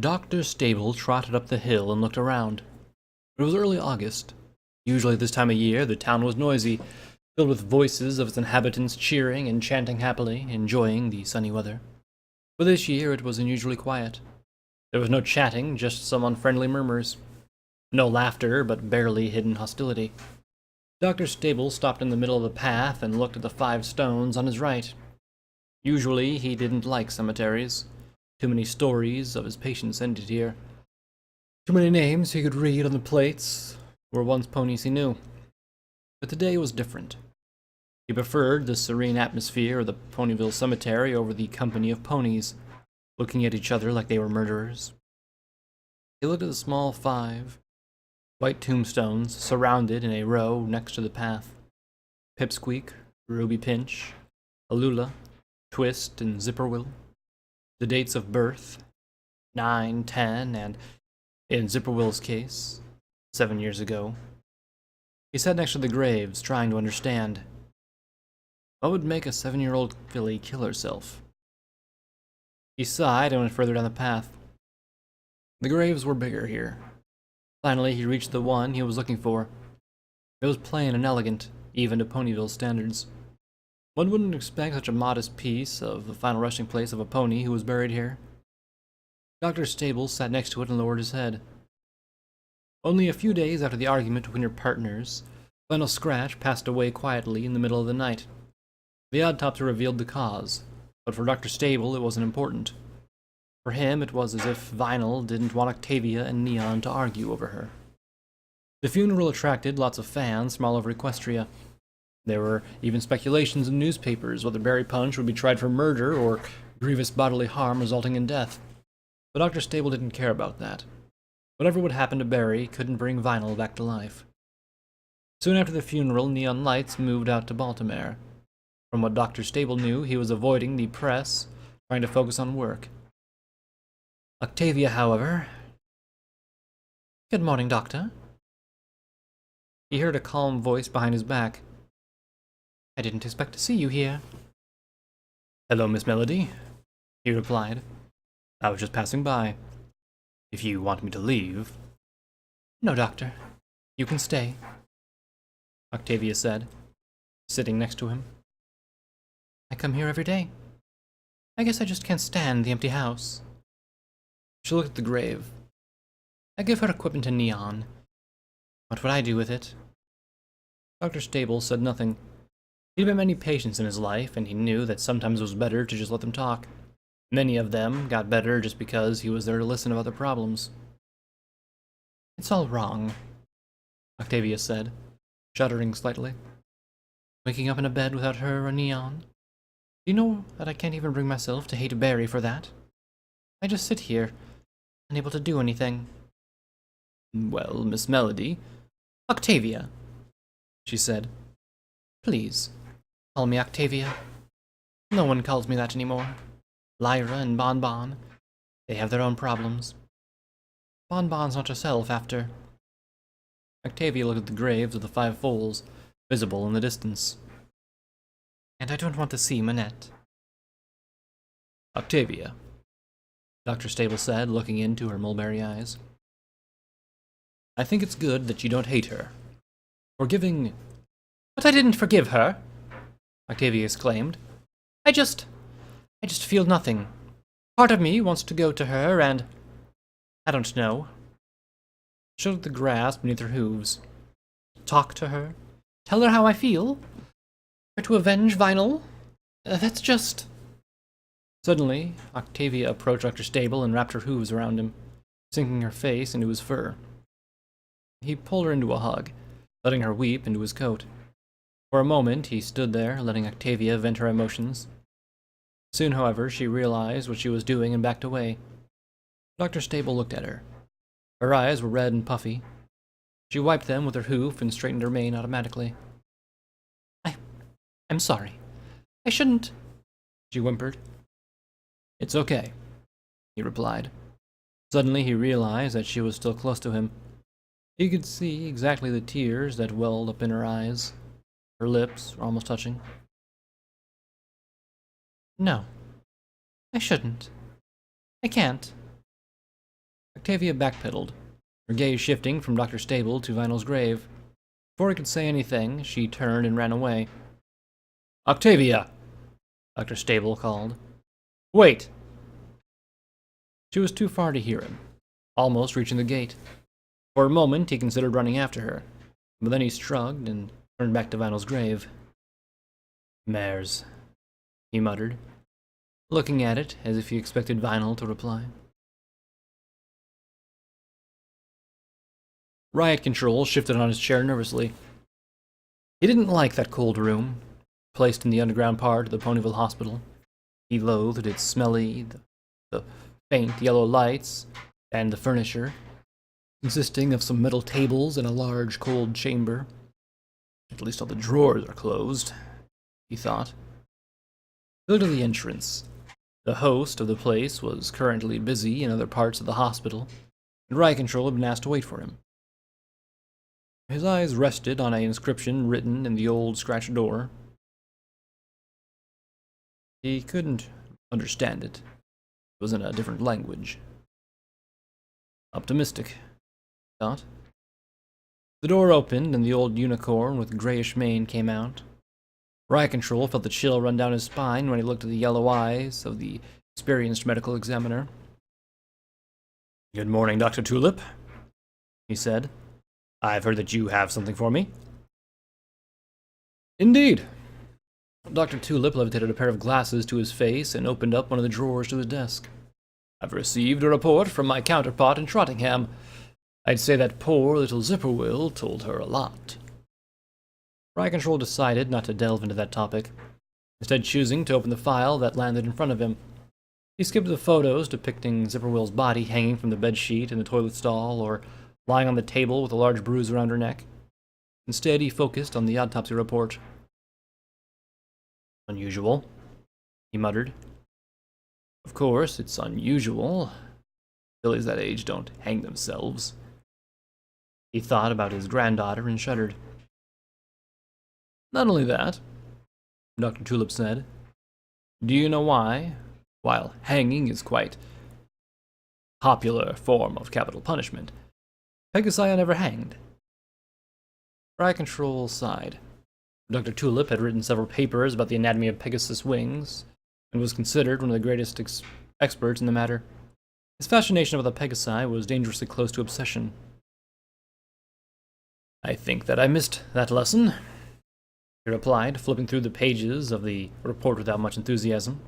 Dr. Stable trotted up the hill and looked around. It was early August. Usually this time of year, the town was noisy, filled with voices of its inhabitants cheering and chanting happily, enjoying the sunny weather. But this year it was unusually quiet. There was no chatting, just some unfriendly murmurs. No laughter, but barely hidden hostility. Dr. Stable stopped in the middle of the path and looked at the 5 stones on his right. Usually he didn't like cemeteries. Too many stories of his patients ended here. Too many names he could read on the plates were once ponies he knew. But today was different. He preferred the serene atmosphere of the Ponyville Cemetery over the company of ponies, looking at each other like they were murderers. He looked at the small 5 white tombstones surrounded in a row next to the path. Pipsqueak, Ruby Pinch, Alula, Twist, and Zipperwill. The dates of birth, 9, 10, and, in Zipperwill's case, 7 years ago. He sat next to the graves, trying to understand. What would make a 7-year-old filly kill herself? He sighed and went further down the path. The graves were bigger here. Finally, he reached the one he was looking for. It was plain and elegant, even to Ponyville standards. One wouldn't expect such a modest piece of the final resting place of a pony who was buried here. Dr. Stable sat next to it and lowered his head. Only a few days after the argument between her partners, Lionel Scratch passed away quietly in the middle of the night. The autopsy revealed the cause, but for Dr. Stable it wasn't important. For him, it was as if Vinyl didn't want Octavia and Neon to argue over her. The funeral attracted lots of fans from all over Equestria. There were even speculations in newspapers whether Barry Punch would be tried for murder or grievous bodily harm resulting in death. But Dr. Stable didn't care about that. Whatever would happen to Barry couldn't bring Vinyl back to life. Soon after the funeral, Neon Lights moved out to Baltimore. From what Dr. Stable knew, he was avoiding the press, trying to focus on work. Octavia, however... Good morning, Doctor. He heard a calm voice behind his back. I didn't expect to see you here. Hello, Miss Melody, he replied. I was just passing by. If you want me to leave... No, Doctor. You can stay, Octavia said, sitting next to him. I come here every day. I guess I just can't stand the empty house. She looked at the grave. I give her equipment to Neon. What would I do with it? Dr. Stable said nothing. He'd met many patients in his life, and he knew that sometimes it was better to just let them talk. Many of them got better just because he was there to listen about their problems. It's all wrong, Octavia said, shuddering slightly. Waking up in a bed without her or Neon. Do you know that I can't even bring myself to hate Barry for that? I just sit here, unable to do anything. Well, Miss Melody... Octavia, she said. Please, call me Octavia. No one calls me that anymore. Lyra and Bonbon, they have their own problems. Bonbon's not herself after... Octavia looked at the graves of the 5 foals, visible in the distance. And I don't want to see Manette. Octavia, Dr. Stable said, looking into her mulberry eyes. I think it's good that you don't hate her. Forgiving... But I didn't forgive her, Octavia exclaimed. I just feel nothing. Part of me wants to go to her and... I don't know. She looked at the grass beneath her hooves. Talk to her? Tell her how I feel? Try to avenge Vinyl? That's just... Suddenly, Octavia approached Dr. Stable and wrapped her hooves around him, sinking her face into his fur. He pulled her into a hug, letting her weep into his coat. For a moment, he stood there, letting Octavia vent her emotions. Soon, however, she realized what she was doing and backed away. Dr. Stable looked at her. Her eyes were red and puffy. She wiped them with her hoof and straightened her mane automatically. I'm sorry. I shouldn't, she whimpered. It's okay, he replied. Suddenly he realized that she was still close to him. He could see exactly the tears that welled up in her eyes. Her lips were almost touching. No, I shouldn't. I can't. Octavia backpedaled, her gaze shifting from Dr. Stable to Vinyl's grave. Before he could say anything, she turned and ran away. "Octavia!" Dr. Stable called. "Wait!" She was too far to hear him, almost reaching the gate. For a moment, he considered running after her, but then he shrugged and turned back to Vinyl's grave. "Mares," he muttered, looking at it as if he expected Vinyl to reply. Riot Control shifted on his chair nervously. He didn't like that cold room, placed in the underground part of the Ponyville Hospital. He loathed its smelly, the faint yellow lights, and the furniture, consisting of some metal tables and a large cold chamber. At least all the drawers are closed, he thought. He looked at the entrance. The host of the place was currently busy in other parts of the hospital, and Riot Control had been asked to wait for him. His eyes rested on an inscription written in the old scratched door. He couldn't understand it. It was in a different language. Optimistic, he thought. The door opened, and the old unicorn with grayish mane came out. Riot Control felt the chill run down his spine when he looked at the yellow eyes of the experienced medical examiner. "Good morning, Dr. Tulip," he said. "I've heard that you have something for me." "Indeed." Dr. Tulip levitated a pair of glasses to his face and opened up one of the drawers to his desk. "I've received a report from my counterpart in Trottingham. I'd say that poor little Zipperwill told her a lot." Riot Control decided not to delve into that topic, instead choosing to open the file that landed in front of him. He skipped the photos depicting Zipperwill's body hanging from the bedsheet in the toilet stall or lying on the table with a large bruise around her neck. Instead, he focused on the autopsy report. "Unusual," he muttered. "Of course, it's unusual. Fillies that age don't hang themselves." He thought about his granddaughter and shuddered. "Not only that," Dr. Tulip said. "Do you know why, while hanging is quite a popular form of capital punishment, Pegasi are never hanged?" Riot Control sighed. Dr. Tulip had written several papers about the anatomy of Pegasus wings, and was considered one of the greatest experts in the matter. His fascination with the Pegasi was dangerously close to obsession. "I think that I missed that lesson," he replied, flipping through the pages of the report without much enthusiasm.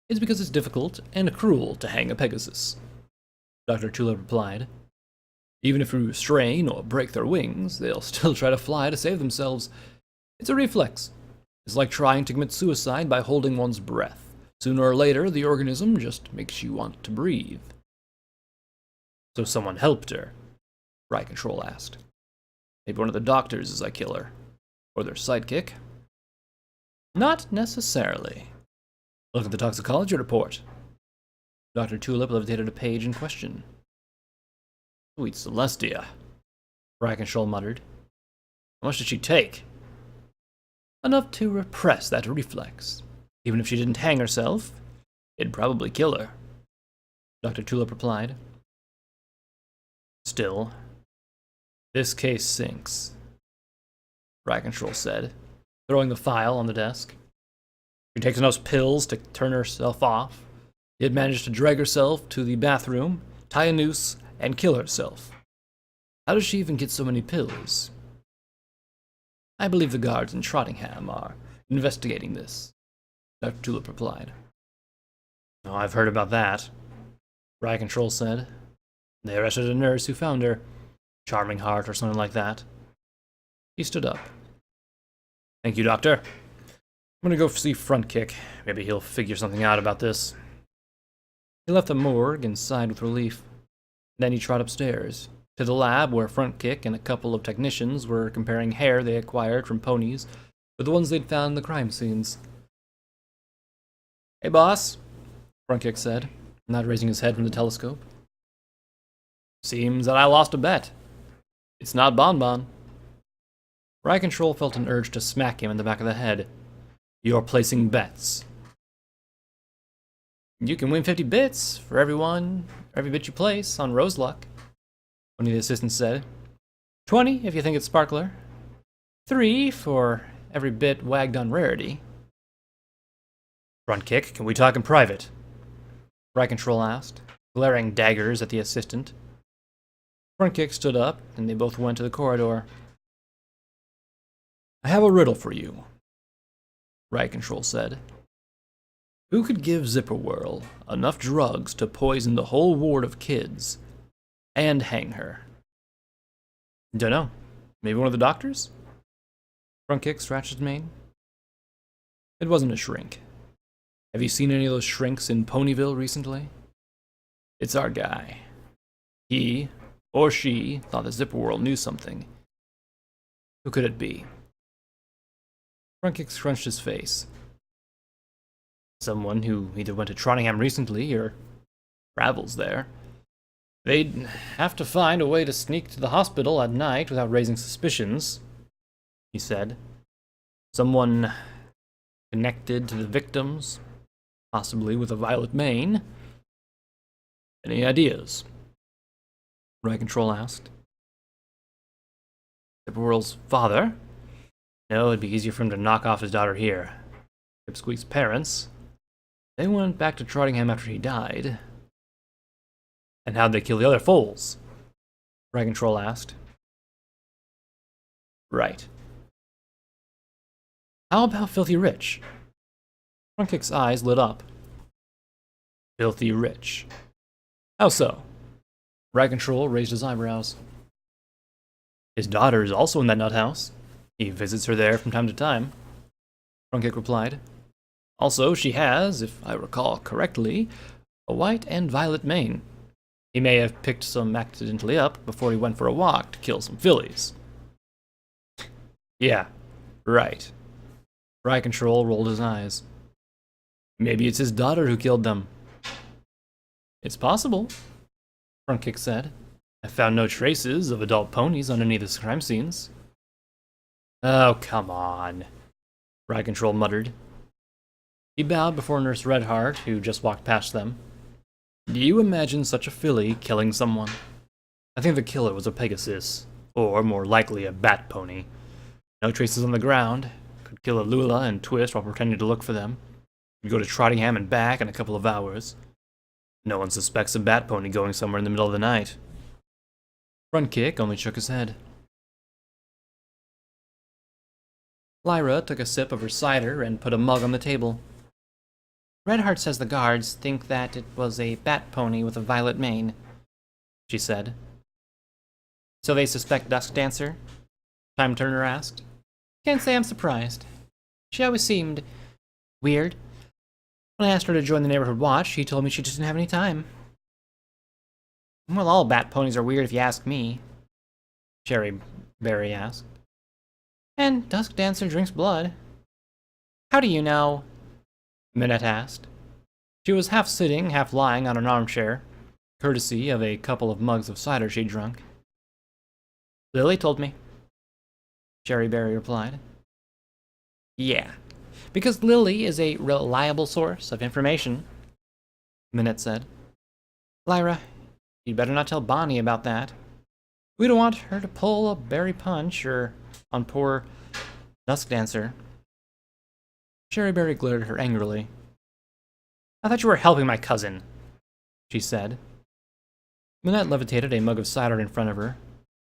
"It's because it's difficult and cruel to hang a Pegasus," Dr. Tulip replied. "Even if you strain or break their wings, they'll still try to fly to save themselves. It's a reflex. It's like trying to commit suicide by holding one's breath. Sooner or later, the organism just makes you want to breathe." "So someone helped her?" Riot Control asked. "Maybe one of the doctors is a killer. Or their sidekick." "Not necessarily. Look at the toxicology report." Dr. Tulip levitated a page in question. "Sweet Celestia," Riot Control muttered. "How much did she take?" "Enough to repress that reflex. Even if she didn't hang herself, it'd probably kill her," Dr. Tulip replied. "Still, this case sinks," Riot Control said, throwing the file on the desk. "She takes enough pills to turn herself off, yet managed to drag herself to the bathroom, tie a noose, and kill herself. How does she even get so many pills?" "I believe the guards in Trottingham are investigating this," Dr. Tulip replied. "Oh, I've heard about that," Riot Control said. "They arrested a nurse who found her. Charming Heart or something like that." He stood up. "Thank you, Doctor. I'm gonna go see Front Kick. Maybe he'll figure something out about this." He left the morgue and sighed with relief. Then he trotted upstairs, to the lab where Front Kick and a couple of technicians were comparing hair they acquired from ponies with the ones they'd found in the crime scenes. "Hey, boss," Front Kick said, not raising his head from the telescope. "Seems that I lost a bet. It's not Bonbon." Riot Control felt an urge to smack him in the back of the head. "You're placing bets." You can win 50 bits for every bit you place on Rose Luck, one of the assistants said. 20 if you think it's Sparkler. 3 for every bit wagged on Rarity. Front Kick, can we talk in private? Right Control asked, glaring daggers at the assistant. Front Kick stood up, and they both went to the corridor. I have a riddle for you, Right Control said. Who could give Zipperwhirl enough drugs to poison the whole ward of kids and hang her? Dunno. Maybe one of the doctors? Front Kick scratched his mane. It wasn't a shrink. Have you seen any of those shrinks in Ponyville recently? It's our guy. He, or she, thought the Zipperwhirl knew something. Who could it be? Front Kick scrunched his face. Someone who either went to Trottingham recently or travels there. They'd have to find a way to sneak to the hospital at night without raising suspicions, he said. Someone connected to the victims, possibly with a violet mane. Any ideas? Right Control asked. Zipperwhirl's father? No, it'd be easier for him to knock off his daughter here. Pipsqueak's parents. They went back to Trottingham after he died. And how'd they kill the other foals? Right Control asked. Right. How about Filthy Rich? Front Kick's eyes lit up. Filthy Rich. How so? Right Control raised his eyebrows. His daughter is also in that nut house. He visits her there from time to time. Front Kick replied. Also, she has, if I recall correctly, a white and violet mane. He may have picked some accidentally up before he went for a walk to kill some fillies. Yeah, right. Right Control rolled his eyes. Maybe it's his daughter who killed them. It's possible, Front Kick said. I found no traces of adult ponies on any of the crime scenes. Oh, come on, Right Control muttered. He bowed before Nurse Redheart, who just walked past them. Do you imagine such a filly killing someone? I think the killer was a Pegasus, or more likely a bat pony. No traces on the ground. Could kill a Lula and twist while pretending to look for them. Could go to Trottingham and back in a couple of hours. No one suspects a bat pony going somewhere in the middle of the night. Front Kick only shook his head. Lyra took a sip of her cider and put a mug on the table. Redheart says the guards think that it was a bat pony with a violet mane, she said. So they suspect Dusk Dancer? Time Turner asked. Can't say I'm surprised. She always seemed weird. When I asked her to join the neighborhood watch, she told me she just didn't have any time. Well, all bat ponies are weird if you ask me, Cherry Berry asked. And Dusk Dancer drinks blood. How do you know? Minette asked. She was half sitting, half lying on an armchair, courtesy of a couple of mugs of cider she'd drunk. Lily told me, Cherry Berry replied. Yeah, because Lily is a reliable source of information, Minette said. Lyra, you'd better not tell Bonnie about that. We don't want her to pull a berry punch on poor Dusk Dancer. Cherry Berry glared at her angrily. I thought you were helping my cousin, she said. Minette levitated a mug of cider in front of her,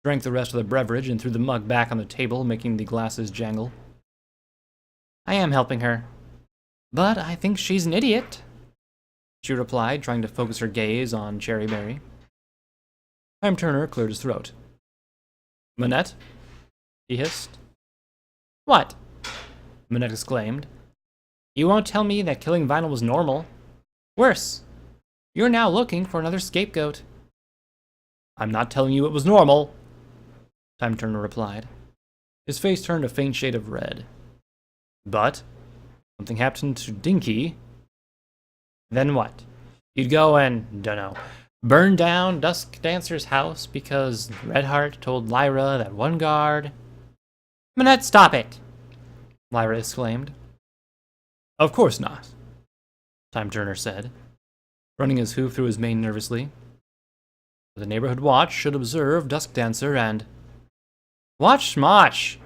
drank the rest of the beverage, and threw the mug back on the table, making the glasses jangle. I am helping her, but I think she's an idiot, she replied, trying to focus her gaze on Cherry Berry. Time Turner cleared his throat. Minette? He hissed. What? Minette exclaimed. You won't tell me that killing Vinyl was normal. Worse, you're now looking for another scapegoat. I'm not telling you it was normal, Time Turner replied. His face turned a faint shade of red. But something happened to Dinky. Then what? You'd go and, dunno, burn down Dusk Dancer's house because Redheart told Lyra that one guard... Minette, stop it! Lyra exclaimed. Of course not, Time Turner said. running his hoof through his mane nervously. The neighborhood watch should observe Dusk Dancer and... "Watch Smosh!"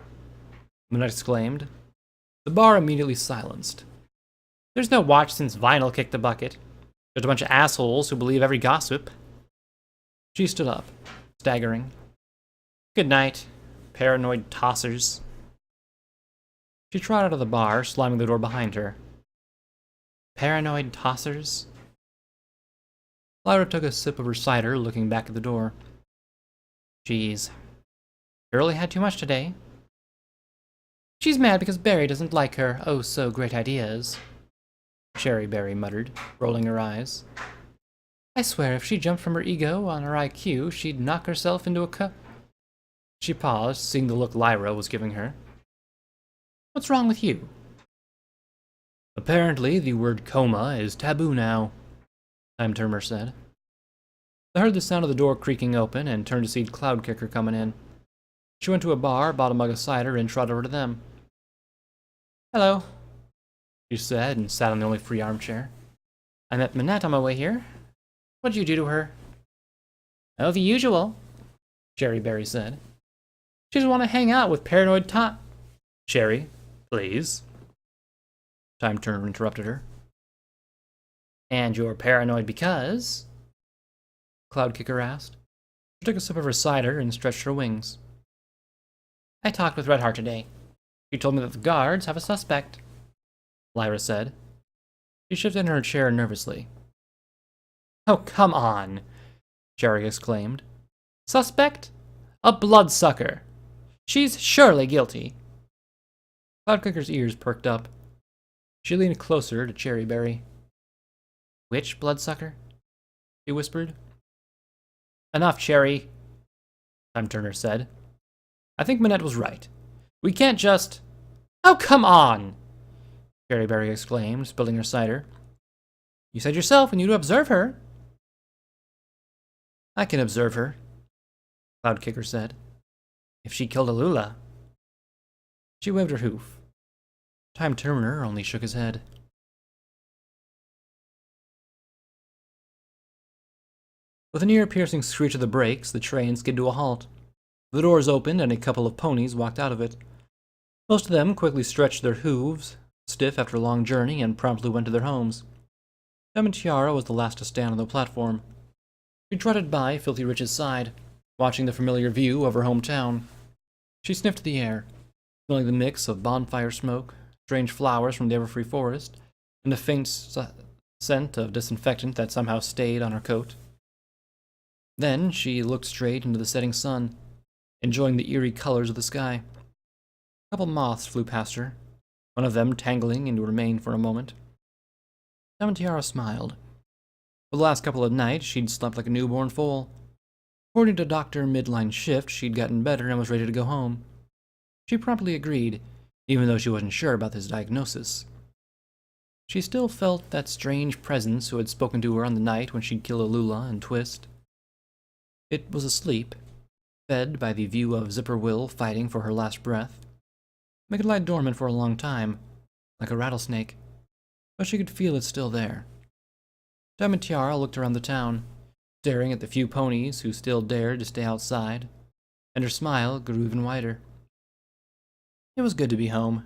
Minette exclaimed. The bar immediately silenced. "There's no watch since Vinyl kicked the bucket. There's a bunch of assholes who believe every gossip." She stood up, staggering. "Good night, paranoid tossers." She trotted out of the bar, slamming the door behind her. Paranoid tossers? Lyra took a sip of her cider, looking back at the door. Geez. Shirley had too much today. She's mad because Barry doesn't like her oh-so-great ideas, Cherry Berry muttered, rolling her eyes. I swear if she jumped from her ego on her IQ, she'd knock herself into a She paused, seeing the look Lyra was giving her. What's wrong with you? Apparently, the word coma is taboo now, Time Turner said. They heard the sound of the door creaking open and turned to see Cloudkicker coming in. She went to a bar, bought a mug of cider, and trotted over to them. Hello, she said, and sat on the only free armchair. I met Minette on my way here. What'd you do to her? Oh, the usual, Cherry Berry said. She doesn't want to hang out with paranoid Cherry, please. Time Turner interrupted her. And you're paranoid because? Cloudkicker asked. She took a sip of her cider and stretched her wings. I talked with Redheart today. She told me that the guards have a suspect, Lyra said. She shifted in her chair nervously. Oh, come on, Cherry exclaimed. Suspect? A bloodsucker. She's surely guilty. Cloudkicker's ears perked up. She leaned closer to Cherry Berry. Which bloodsucker? She whispered. Enough, Cherry, Time Turner said. I think Minette was right. We can't just... Oh, come on, Cherry Berry exclaimed, spilling her cider. You said yourself we need to observe her. I can observe her, Cloudkicker said. If she killed Alula. She waved her hoof. Time Turner only shook his head. With an ear-piercing screech of the brakes, the train skid to a halt. The doors opened and a couple of ponies walked out of it. Most of them quickly stretched their hooves, stiff after a long journey, and promptly went to their homes. Em and Tiara was the last to stand on the platform. She trotted by Filthy Rich's side, watching the familiar view of her hometown. She sniffed the air, smelling the mix of bonfire smoke, strange flowers from the Everfree forest, and a faint scent of disinfectant that somehow stayed on her coat. Then she looked straight into the setting sun, enjoying the eerie colors of the sky. A couple moths flew past her, one of them tangling into her mane for a moment. Em and Tiara smiled. For the last couple of nights, she'd slept like a newborn foal. According to Dr. Midline Shift, she'd gotten better and was ready to go home. She promptly agreed, even though she wasn't sure about his diagnosis. She still felt that strange presence who had spoken to her on the night when she'd kill Alula and Twist. It was asleep, fed by the view of Zipper Will fighting for her last breath. It could lie dormant for a long time, like a rattlesnake, but she could feel it still there. Time and Tiara looked around the town, staring at the few ponies who still dared to stay outside, and her smile grew even wider. It was good to be home.